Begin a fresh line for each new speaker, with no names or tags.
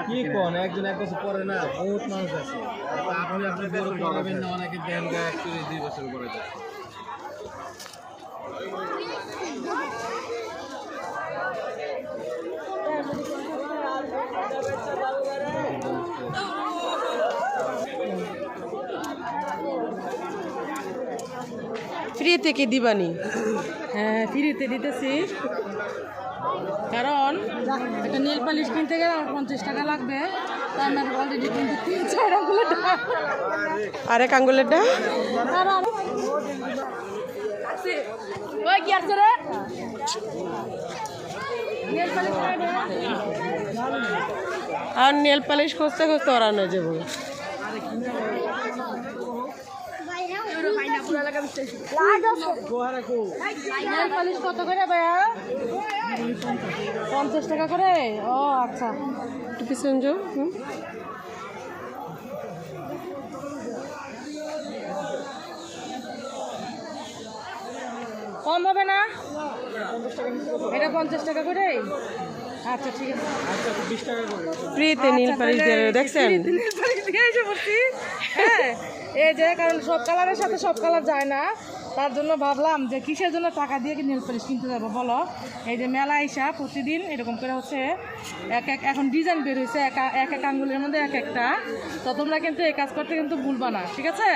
কি কোন একজন এক বছর পরে না বহুত মানুষ আছে আপনি আপনি বড় করবেন না অনেকে দেন গা 1 বছর 2 বছর পরে যায়
ফ্রিতে কি দিবানি? হ্যাঁ ফ্রিতে দিতেছি, কারণ একটা নেল পালিশ কিনতে গেলে আমার 50 টাকা লাগবে। তাই আমার অলরেডি কিন্তু 3-4 আঙ্গুলের ডাক, আরেক আঙ্গুলের ডাক কি আছে রে আর নেল পালিশ খুঁজতে খুঁজতে ওরা নয় যাবো। কত করে ভাইয়া? 50 টাকা করে। ও আচ্ছা, একটু পিছন যাও। কম হবে না? এটা 50 টাকা করে। আচ্ছা ঠিক আছে,
আচ্ছা 20 টাকা করে
ফ্রিতে নীল পালিশ দিয়ে দেখছেন। হ্যাঁ এই যে, কারণ সব কালারের সাথে সব কালার যায় না, তার জন্য ভাবলাম যে কিসের জন্য টাকা দিয়ে নীল পালিশ কিনতে যাবো বলো। এই যে মেলা আইসা প্রতিদিন এরকম করে হচ্ছে এখন ডিজাইন বের হয়েছে এক এক আঙ্গুলের মধ্যে এক একটা। তো তোমরা কিন্তু এই কাজ করতে কিন্তু ভুলবা না, ঠিক আছে?